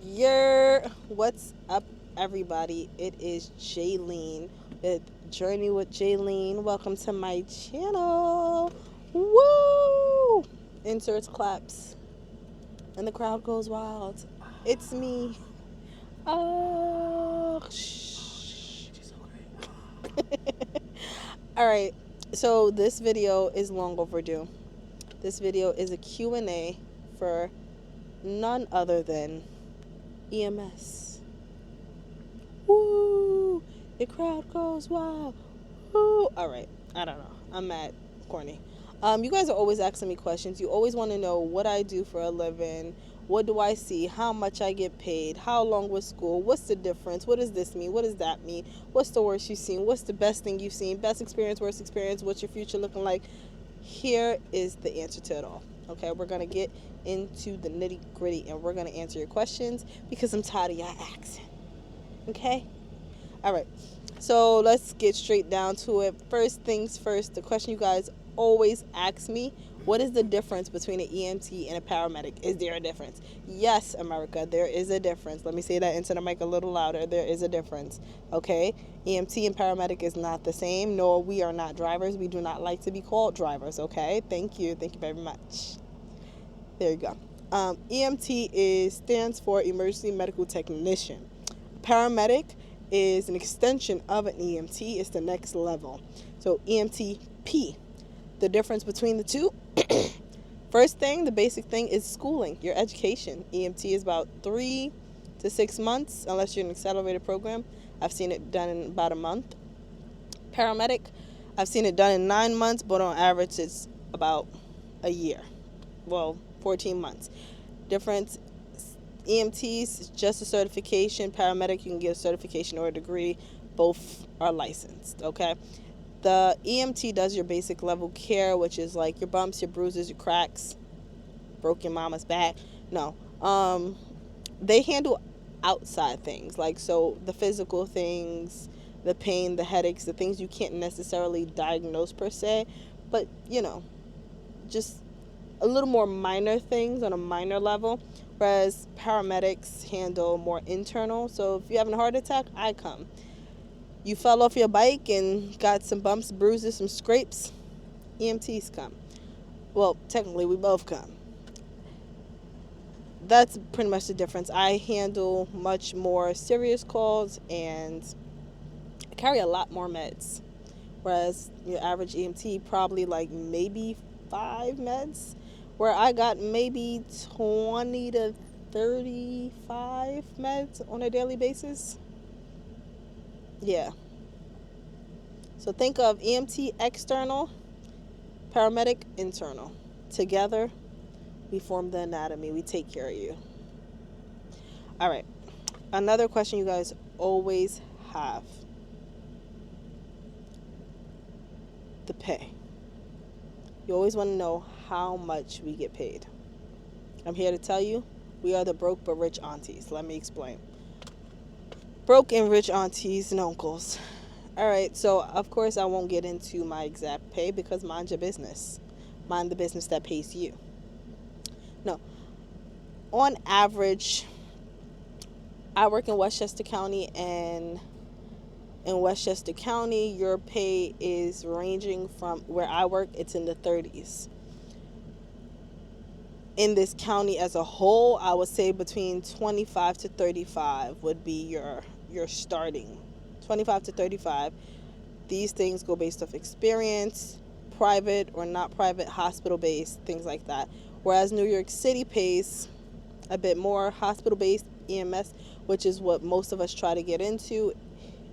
What's up, everybody? It is Jaylene with Journey with Jaylene. Welcome to my channel. Woo! Inserts claps, and the crowd goes wild. It's me. Oh, shh. All right. So this video is long overdue. This video is a Q&A for none other than EMS. Woo! The crowd goes wild. Woo! All right. I don't know. I'm mad. Corny. You guys are always asking me questions. You always want to know what I do for a living. What do I see? How much I get paid? How long was school? What's the difference? What does this mean? What does that mean? What's the worst you've seen? What's the best thing you've seen? Best experience, worst experience? What's your future looking like? Here is the answer to it all. Okay, we're going to get into the nitty gritty and we're going to answer your questions because I'm tired of y'all asking. Okay? All right. So let's get straight down to it. First things first, the question you guys always ask me: what is the difference between an EMT and a paramedic? Is there a difference? Yes, America, there is a difference. Let me say that into the mic a little louder. There is a difference. Okay? EMT and paramedic is not the same. No, we are not drivers. We do not like to be called drivers. Okay? Thank you. Thank you very much. There you go. EMT stands for Emergency Medical Technician. Paramedic is an extension of an EMT. It's the next level. So EMTP. The difference between the two. First thing, the basic thing is schooling, your education. EMT is about 3 to 6 months, unless you're in an accelerated program. I've seen it done in about a month. Paramedic, I've seen it done in 9 months, but on average it's about a year. Well, 14 months. Difference: EMTs, just a certification. Paramedic, you can get a certification or a degree. Both are licensed, okay? The EMT does your basic level care, which is like your bumps, your bruises, your cracks, broke your mama's back. No. They handle outside things, like so the physical things, the pain, the headaches, the things you can't necessarily diagnose per se, but just a little more minor things on a minor level, whereas paramedics handle more internal. So if you're having a heart attack, I come. You fell off your bike and got some bumps, bruises, some scrapes, EMTs come. Well, technically we both come. That's pretty much the difference. I handle much more serious calls and carry a lot more meds, whereas your average EMT probably like maybe 5 meds, where I got maybe 20 to 35 meds on a daily basis. Yeah. So think of EMT external, paramedic internal. Together, we form the anatomy. We take care of you. All right. Another question you guys always have: the pay. You always want to know how much we get paid. I'm here to tell you, we are the broke but rich aunties. Let me explain. Broke and rich aunties and uncles. All right, so of course I won't get into my exact pay because mind your business. Mind the business that pays you. No. On average, I work in Westchester County, and in Westchester County, your pay is ranging from where I work, it's in the 30s. In this county as a whole, I would say between 25 to 35 would be your starting. 25 to 35. These things go based off experience, private or not private, hospital-based, things like that. Whereas New York City pays a bit more, hospital-based EMS, which is what most of us try to get into.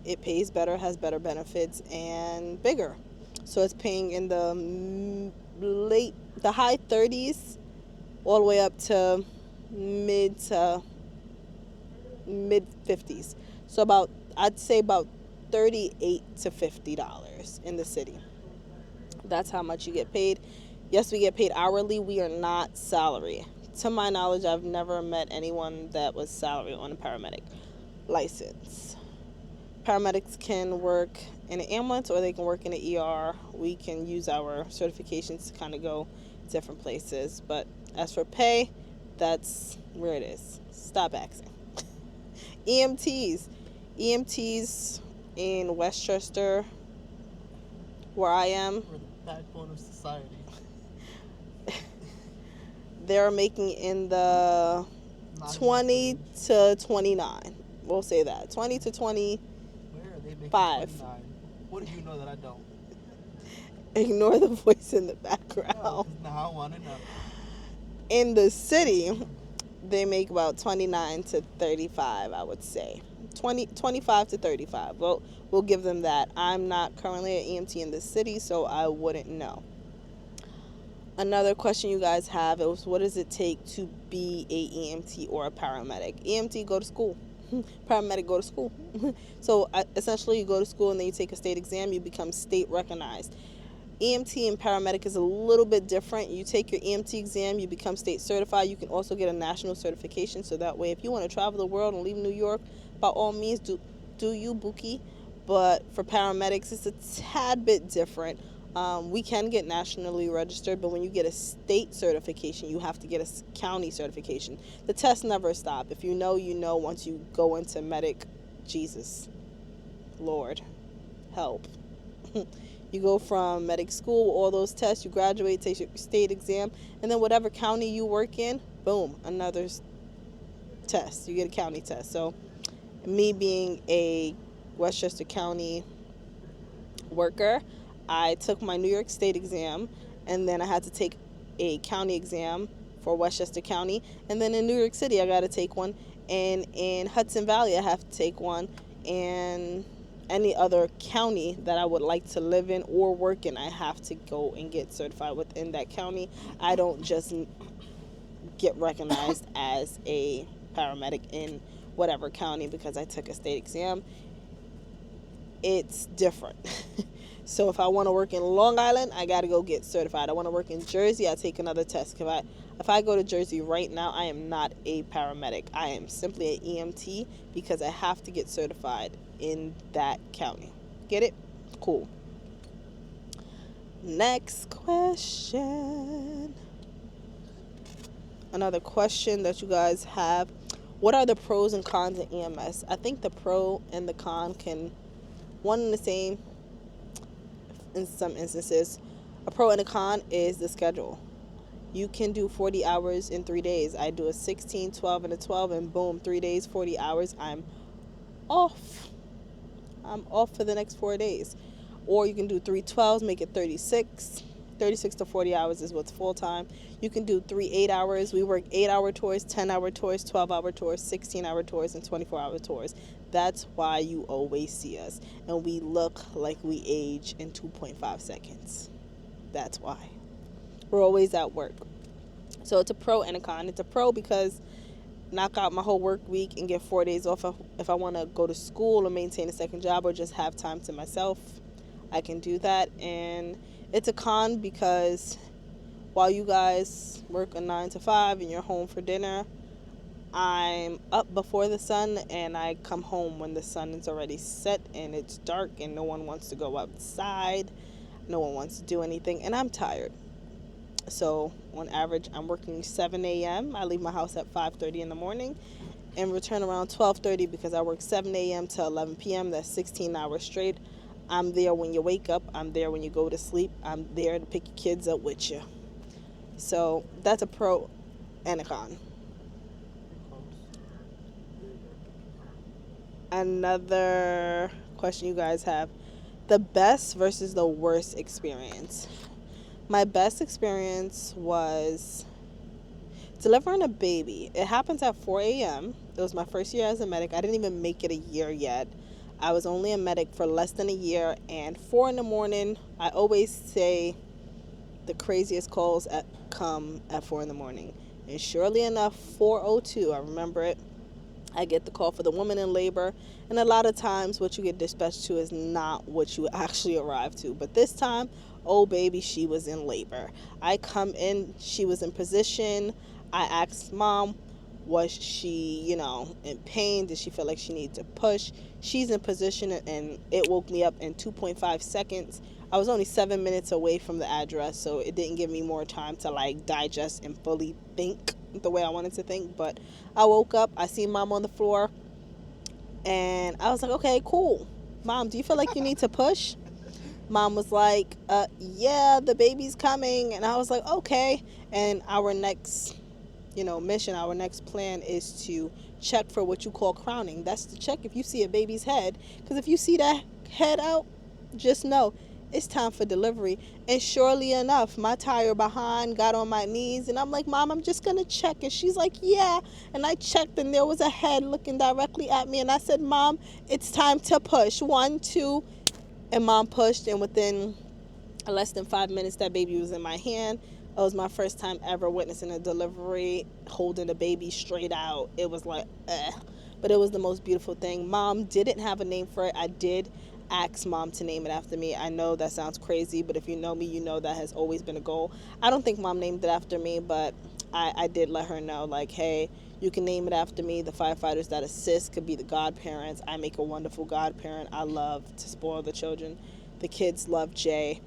It pays better, has better benefits, and bigger. So it's paying in the high 30s all the way up to mid 50s. So I'd say about $38 to $50 in the city. That's how much you get paid. Yes, we get paid hourly. We are not salary. To my knowledge, I've never met anyone that was salary on a paramedic license. Paramedics can work in an ambulance or they can work in an ER. We can use our certifications to kind of go different places. But as for pay, that's where it is. Stop asking. EMTs. EMTs in Westchester, where I am, We're the backbone of society. they're making in the Not enough 20 wage. to 29. We'll say that. 20 to 25. Where are they making 29? What do you know that I don't? Ignore the voice in the No, background. because now I want to know. In the city, they make about 29 to 35, I would say. 25 to 35. Well, we'll give them that. I'm not currently an EMT in the city, so I wouldn't know. Another question you guys have is, what does it take to be a EMT or a paramedic? EMT, go to school. Paramedic, go to school. So essentially, you go to school and then you take a state exam, you become state recognized. EMT and paramedic is a little bit different. You take your EMT exam, you become state certified. You can also get a national certification, so that way if you want to travel the world and leave New York, by all means do you, Buki. But for paramedics, it's a tad bit different. We can get nationally registered, but when you get a state certification, you have to get a county certification. The tests never stop. If you know, you know. Once you go into medic, Jesus, Lord, help. You go from medic school, all those tests, you graduate, take your state exam, and then whatever county you work in, boom, another test. You get a county test. So, me being a Westchester County worker, I took my New York State exam, and then I had to take a county exam for Westchester County, and then in New York City, I got to take one, and in Hudson Valley, I have to take one, and any other county that I would like to live in or work in, I have to go and get certified within that county. I don't just get recognized as a paramedic in whatever county because I took a state exam. It's different. So if I want to work in Long Island, I got to go get certified. I want to work in Jersey, I take another test. If I go to Jersey right now, I am not a paramedic. I am simply an EMT because I have to get certified in that county. Get it? Cool. Next question. Another question that you guys have. What are the pros and cons of EMS? I think the pro and the con can one and the same in some instances. A pro and a con is the schedule. You can do 40 hours in 3 days. I do a 16, 12, and a 12, and boom, 3 days, 40 hours. I'm off. I'm off for the next 4 days. Or you can do 3 12s, make it 36. 36 to 40 hours is what's full time. You can do 3 8 hours. We work 8-hour tours, 10-hour tours, 12-hour tours, 16-hour tours, and 24-hour tours. That's why you always see us. And we look like we age in 2.5 seconds. That's why. We're always at work. So it's a pro and a con. It's a pro because knock out my whole work week and get 4 days off. If I want to go to school or maintain a second job or just have time to myself, I can do that. And it's a con because while you guys work a 9 to 5 and you're home for dinner, I'm up before the sun and I come home when the sun is already set and it's dark and no one wants to go outside. No one wants to do anything and I'm tired. So on average, I'm working 7 a.m. I leave my house at 5:30 in the morning and return around 12:30 because I work 7 a.m. to 11 p.m. That's 16 hours straight. I'm there when you wake up. I'm there when you go to sleep. I'm there to pick your kids up with you. So that's a pro and a con. Another question you guys have. The best versus the worst experience. My best experience was delivering a baby. It happens at 4 a.m. It was my first year as a medic. I didn't even make it a year yet. I was only a medic for less than a year. And 4 in the morning, I always say the craziest calls come at 4 in the morning. And surely enough, 4:02, I remember it. I get the call for the woman in labor, and a lot of times what you get dispatched to is not what you actually arrive to. But this time, oh baby, she was in labor. I come in, she was in position. I asked mom, was she, in pain? Did she feel like she needed to push? She's in position, and it woke me up in 2.5 seconds. I was only 7 minutes away from the address, so it didn't give me more time to digest and fully think the way I wanted to think. But I woke up, I see mom on the floor. And I was like, okay, cool. Mom, do you feel like you need to push? Mom was like, yeah, the baby's coming. And I was like, okay. And our next, mission, our next plan is to check for what you call crowning. That's to check if you see a baby's head. Because if you see that head out, just know it's time for delivery. And surely enough, my tire behind got on my knees. And I'm like, Mom, I'm just going to check. And she's like, yeah. And I checked, and there was a head looking directly at me. And I said, Mom, it's time to push. 1, 2. And Mom pushed. And within less than 5 minutes, that baby was in my hand. It was my first time ever witnessing a delivery, holding a baby straight out. It was like, but it was the most beautiful thing. Mom didn't have a name for it. I did ask Mom to name it after me. I know that sounds crazy, but if you know me, you know that has always been a goal. I don't think Mom named it after me, but I did let her know, like, hey, you can name it after me. The firefighters that assist could be the godparents. I make a wonderful godparent. I love to spoil the children. The kids love Jay.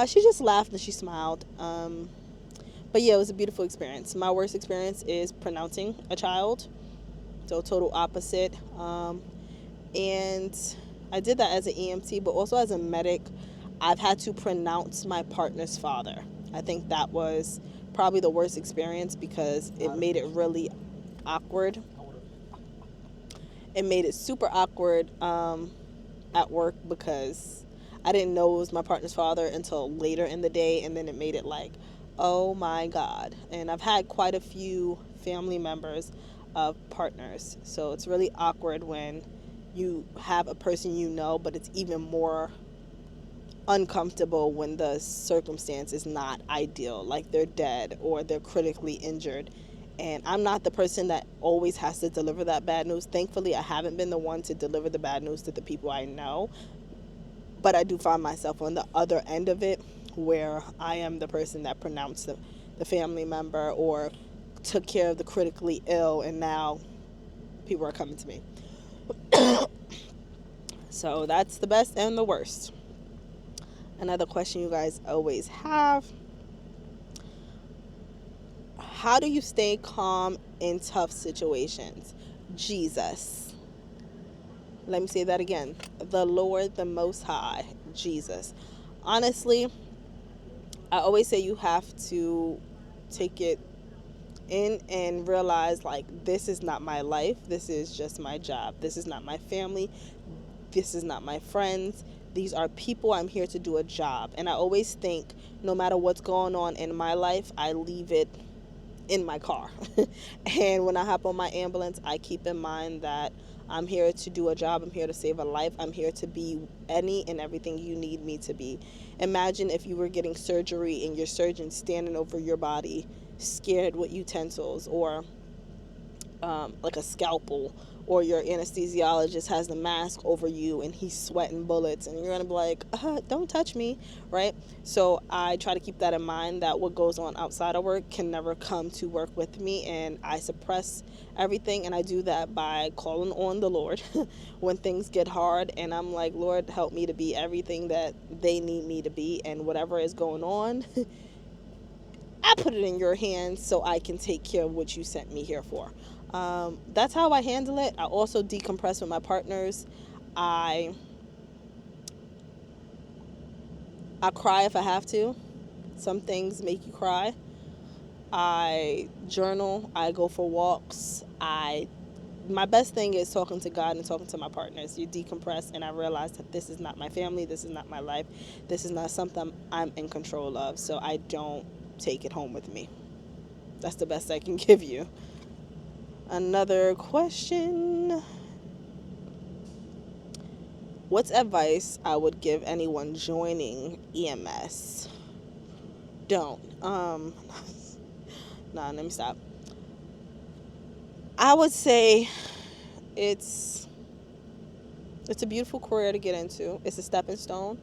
She just laughed and she smiled. But yeah, it was a beautiful experience. My worst experience is pronouncing a child, so total opposite. And I did that as an EMT, but also as a medic. I've had to pronounce my partner's father. I think that was probably the worst experience because it made it really awkward. It made it super awkward at work because I didn't know it was my partner's father until later in the day, and then it made it like, oh my God. And I've had quite a few family members of partners, so it's really awkward when you have a person you know, but it's even more uncomfortable when the circumstance is not ideal, like they're dead or they're critically injured. And I'm not the person that always has to deliver that bad news. Thankfully, I haven't been the one to deliver the bad news to the people I know, but I do find myself on the other end of it where I am the person that pronounced the family member or took care of the critically ill, and now people are coming to me. So that's the best and the worst. Another question you guys always have: how do you stay calm in tough situations? Jesus. Let me say that again. The Lord, the Most High, Jesus. Honestly, I always say you have to take it in and realize, like, this is not my life. This is just my job. This is not my family. This is not my friends. These are people. I'm here to do a job. And I always think no matter what's going on in my life, I leave it in my car. And when I hop on my ambulance, I keep in mind that I'm here to do a job. I'm here to save a life. I'm here to be any and everything you need me to be. Imagine if you were getting surgery and your surgeon standing over your body, scared with utensils, or like a scalpel, or your anesthesiologist has the mask over you and he's sweating bullets, and you're gonna be like, don't touch me, right? So I try to keep that in mind, that what goes on outside of work can never come to work with me, and I suppress everything. And I do that by calling on the Lord when things get hard, and I'm like, Lord, help me to be everything that they need me to be, and whatever is going on, I put it in your hands so I can take care of what you sent me here for. That's how I handle it. I also decompress with my partners. I I cry if I have to. Some things make you cry. I journal. I go for walks. I My best thing is talking to God and talking to my partners. You decompress, and I realize that this is not my family. This is not my life. This is not something I'm in control of. So I don't take it home with me. That's the best I can give you. Another question: what's advice I would give anyone joining EMS? Don't. Nah, let me stop. I would say it's it's a beautiful career to get into. It's a stepping stone.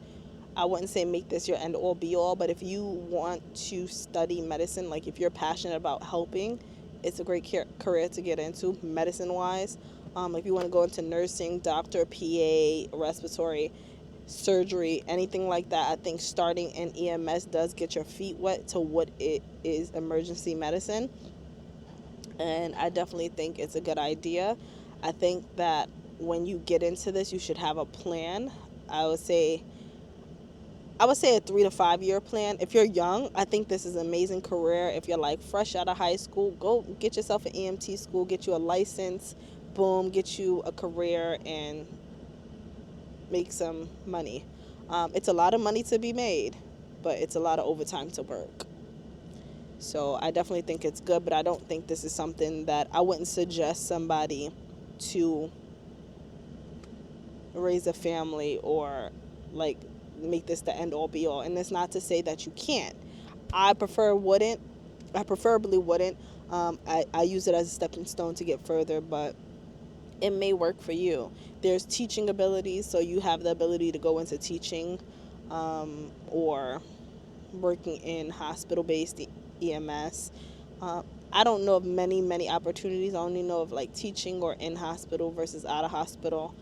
I wouldn't say make this your end all be all, but if you want to study medicine, like if you're passionate about helping, it's a great career to get into medicine wise. If you want to go into nursing, doctor, PA, respiratory, surgery, anything like that, I think starting in EMS does get your feet wet to what it is, emergency medicine. And I definitely think it's a good idea. I think that when you get into this, you should have a plan. I would say a 3 to 5 year plan. If you're young, I think this is an amazing career. If you're like fresh out of high school, go get yourself an EMT school, get you a license, boom, get you a career and make some money. It's a lot of money to be made, but it's a lot of overtime to work. So I definitely think it's good, but I don't think this is something that I wouldn't suggest somebody to raise a family or like make this the end all be all. And it's not to say that you can't. I preferably wouldn't. I use it as a stepping stone to get further, but it may work for you. There's teaching abilities, so you have the ability to go into teaching, or working in hospital-based EMS. I don't know of many opportunities. I only know of like teaching or in hospital versus out of hospital.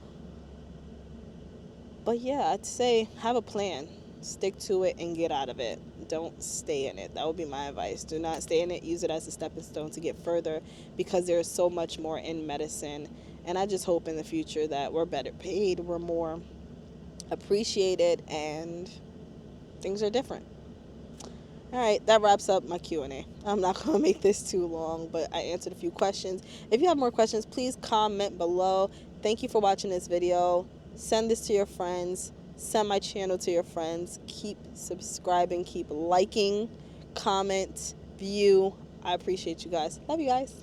But yeah, I'd say have a plan, stick to it, and get out of it. Don't stay in it. That would be my advice. Do not stay in it. Use it as a stepping stone to get further, because there is so much more in medicine. And I just hope in the future that we're better paid, we're more appreciated, and things are different. All right, that wraps up my Q&A. I'm not going to make this too long, but I answered a few questions. If you have more questions, please comment below. Thank you for watching this video. Send this to your friends. Send my channel to your friends. Keep subscribing. Keep liking. Comment. View. I appreciate you guys. Love you guys.